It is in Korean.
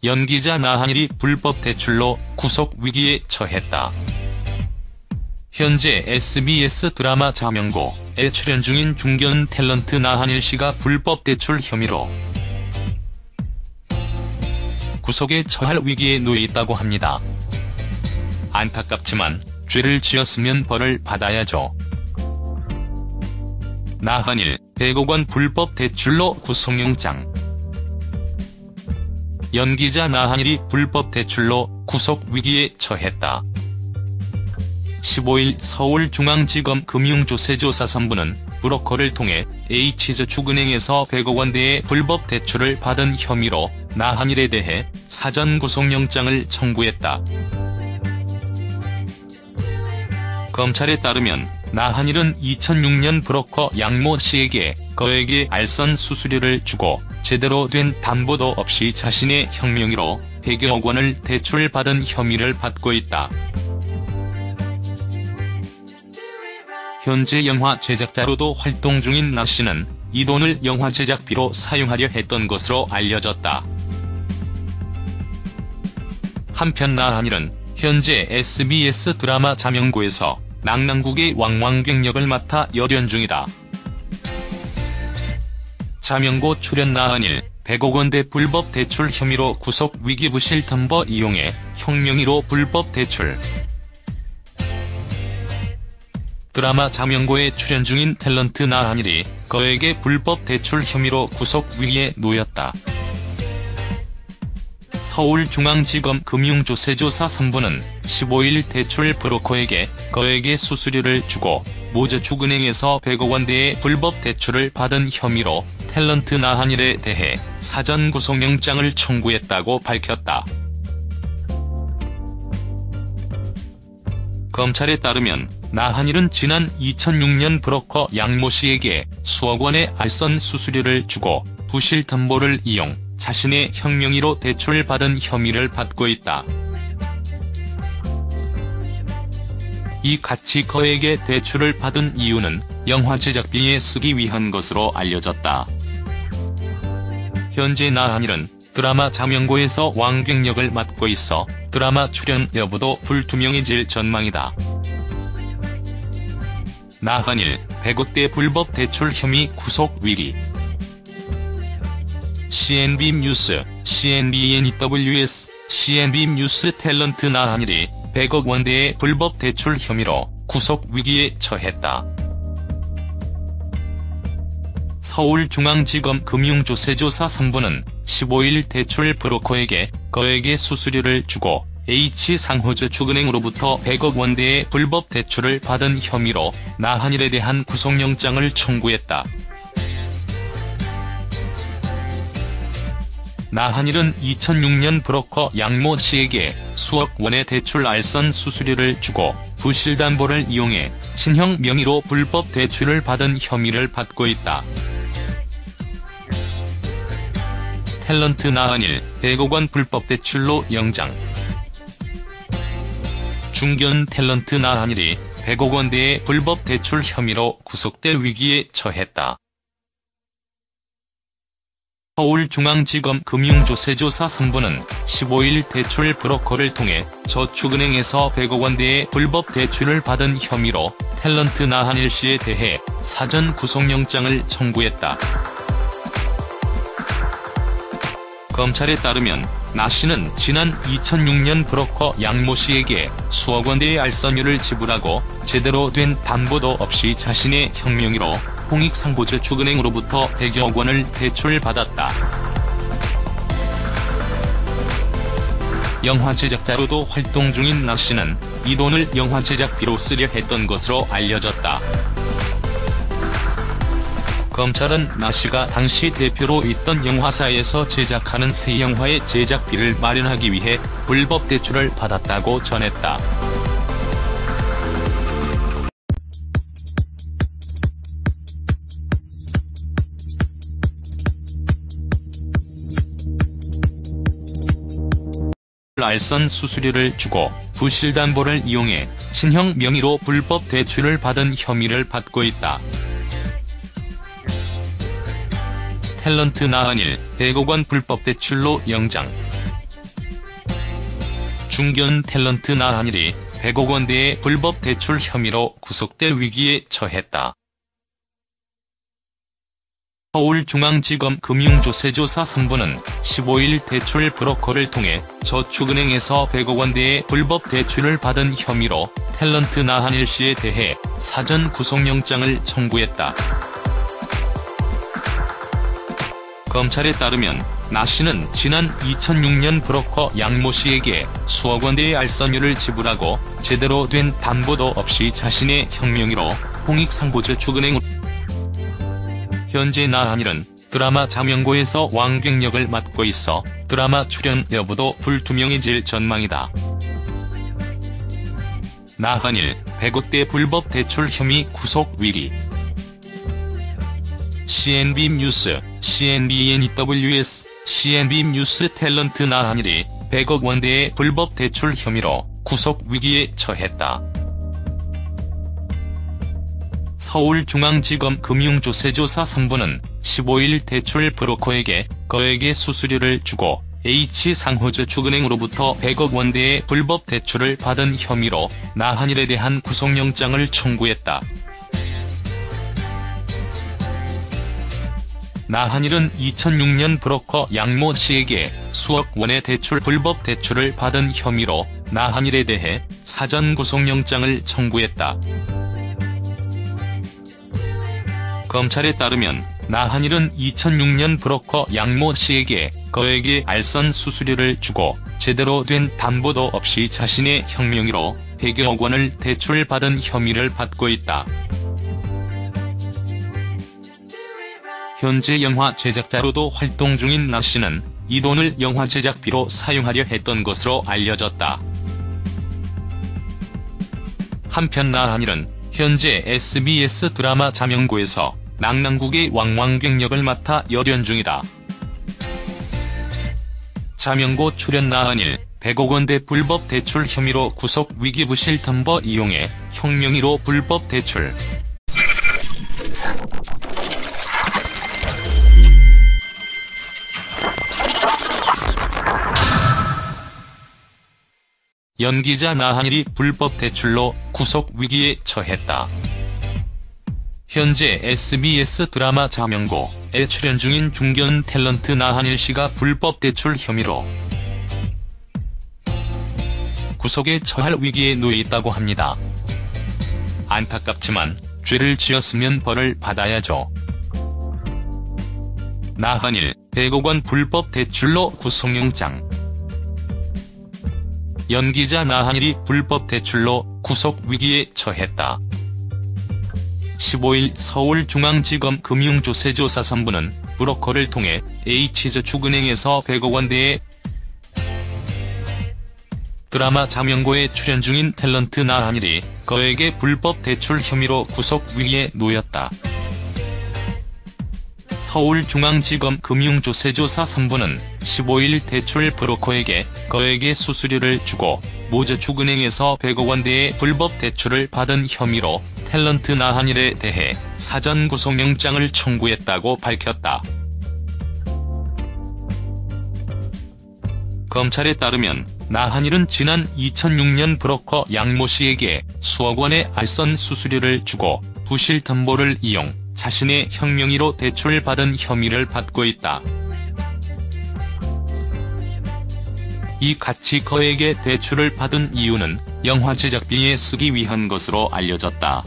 연기자 나한일이 불법 대출로 구속 위기에 처했다. 현재 SBS 드라마 자명고에 출연 중인 중견 탤런트 나한일 씨가 불법 대출 혐의로 구속에 처할 위기에 놓여 있다고 합니다. 안타깝지만 죄를 지었으면 벌을 받아야죠. 나한일 100억 원 불법 대출로 구속영장. 연기자 나한일이 불법 대출로 구속 위기에 처했다. 15일 서울중앙지검 금융조세조사본부는 브로커를 통해 H저축은행에서 100억 원대의 불법 대출을 받은 혐의로 나한일에 대해 사전 구속영장을 청구했다. 검찰에 따르면 나한일은 2006년 브로커 양모 씨에게 거액의 알선 수수료를 주고 제대로 된 담보도 없이 자신의 혁명으로 100여 원을 대출받은 혐의를 받고 있다. 현재 영화 제작자로도 활동 중인 나 씨는 이 돈을 영화 제작비로 사용하려 했던 것으로 알려졌다. 한편 나한일은 현재 SBS 드라마 자명고에서 낭낭국의 왕왕경역을 맡아 열연 중이다. 자명고 출연 나한일 100억 원대 불법 대출 혐의로 구속 위기부실 텀버 이용해 혁명으로 불법 대출. 드라마 자명고에 출연 중인 탤런트 나한일이 거액의 불법 대출 혐의로 구속 위기에 놓였다. 서울중앙지검 금융조세조사본부는 15일 대출 브로커에게 거액의 수수료를 주고 모저축은행에서 100억 원대의 불법 대출을 받은 혐의로 탤런트 나한일에 대해 사전 구속영장을 청구했다고 밝혔다. 검찰에 따르면 나한일은 지난 2006년 브로커 양모 씨에게 수억 원의 알선 수수료를 주고 부실 담보를 이용 자신의 혁명으로 대출받은 혐의를 받고 있다. 이 같이 거액의 대출을 받은 이유는 영화 제작비에 쓰기 위한 것으로 알려졌다. 현재 나한일은 드라마 자명고에서 왕경역을 맡고 있어 드라마 출연 여부도 불투명해질 전망이다. 나한일 100억대 불법 대출 혐의 구속 위기. CNB 뉴스, CNBNEWS, CNB 뉴스 탤런트 나한일이 100억 원대의 불법 대출 혐의로 구속 위기에 처했다. 서울중앙지검 금융조세조사본부는 15일 대출 브로커에게 거액의 수수료를 주고 H상호저축은행으로부터 100억 원대의 불법 대출을 받은 혐의로 나한일에 대한 구속영장을 청구했다. 나한일은 2006년 브로커 양모 씨에게 수억 원의 대출 알선 수수료를 주고 부실 담보를 이용해 친형 명의로 불법 대출을 받은 혐의를 받고 있다. 탤런트 나한일 100억 원 불법 대출로 영장. 중견 탤런트 나한일이 100억 원대의 불법 대출 혐의로 구속될 위기에 처했다. 서울중앙지검 금융조세조사본부는 15일 대출 브로커를 통해 저축은행에서 100억 원대의 불법 대출을 받은 혐의로 탤런트 나한일 씨에 대해 사전 구속영장을 청구했다. 검찰에 따르면 나 씨는 지난 2006년 브로커 양모 씨에게 수억 원대의 알선료를 지불하고 제대로 된 담보도 없이 자신의 혁명으로 홍익상보저축은행으로부터 100여 원을 대출받았다. 영화 제작자로도 활동 중인 나 씨는 이 돈을 영화 제작비로 쓰려 했던 것으로 알려졌다. 검찰은 나 씨가 당시 대표로 있던 영화사에서 제작하는 새 영화의 제작비를 마련하기 위해 불법 대출을 받았다고 전했다. 알선 수수료를 주고 부실 담보를 이용해 친형 명의로 불법 대출을 받은 혐의를 받고 있다. 탤런트 나한일 100억 원 불법 대출로 영장. 중견 탤런트 나한일이 100억 원대의 불법 대출 혐의로 구속될 위기에 처했다. 서울중앙지검 금융조세조사 3부는 15일 대출 브로커를 통해 저축은행에서 100억 원대의 불법 대출을 받은 혐의로 탤런트 나한일 씨에 대해 사전 구속영장을 청구했다. 검찰에 따르면 나 씨는 지난 2006년 브로커 양모 씨에게 수억 원대의 알선료를 지불하고 제대로 된 담보도 없이 자신의 형명의로 홍익상보저축은행으로 현재 나한일은 드라마 자명고에서 왕객 역을 맡고 있어 드라마 출연 여부도 불투명해질 전망이다. 나한일 100억대 불법 대출 혐의 구속 위기. CNB 뉴스, CNBNEWS, CNB 뉴스 탤런트 나한일이 100억 원대의 불법 대출 혐의로 구속 위기에 처했다. 서울중앙지검 금융조세조사 3부는 15일 대출 브로커에게 거액의 수수료를 주고 H상호저축은행으로부터 100억 원대의 불법 대출을 받은 혐의로 나한일에 대한 구속영장을 청구했다. 나한일은 2006년 브로커 양모 씨에게 수억 원의 불법 대출을 받은 혐의로 나한일에 대해 사전 구속영장을 청구했다. 검찰에 따르면 나한일은 2006년 브로커 양모 씨에게 거액의 알선 수수료를 주고 제대로 된 담보도 없이 자신의 형명의로 100여억 원을 대출받은 혐의를 받고 있다. 현재 영화 제작자로도 활동 중인 나 씨는 이 돈을 영화 제작비로 사용하려 했던 것으로 알려졌다. 한편 나한일은 현재 SBS 드라마 자명고에서 낭랑국의 왕왕객 역을 맡아 열연 중이다. 자명고 출연 나한일 100억 원대 불법 대출 혐의로 구속 위기부실 텀버 이용해 형명의로 불법 대출. 연기자 나한일이 불법 대출로 구속 위기에 처했다. 현재 SBS 드라마 자명고에 출연 중인 중견 탤런트 나한일 씨가 불법 대출 혐의로 구속에 처할 위기에 놓여 있다고 합니다. 안타깝지만 죄를 지었으면 벌을 받아야죠. 나한일 100억 원 불법 대출로 구속영장. 연기자 나한일이 불법 대출로 구속 위기에 처했다. 15일 서울중앙지검 금융조세조사 3부는 브로커를 통해 H저축은행에서 100억 원대의 드라마 자명고에 출연 중인 탤런트 나한일이 거액의 불법 대출 혐의로 구속 위기에 놓였다. 서울중앙지검 금융조세조사 3부는 15일 대출 브로커에게 거액의 수수료를 주고 모저축은행에서 100억 원대의 불법 대출을 받은 혐의로 탤런트 나한일에 대해 사전 구속영장을 청구했다고 밝혔다. 검찰에 따르면 나한일은 지난 2006년 브로커 양모 씨에게 수억 원의 알선 수수료를 주고 부실 담보를 이용 자신의 형명의로 대출받은 혐의를 받고 있다. 이 같이 거액의 대출을 받은 이유는 영화 제작비에 쓰기 위한 것으로 알려졌다.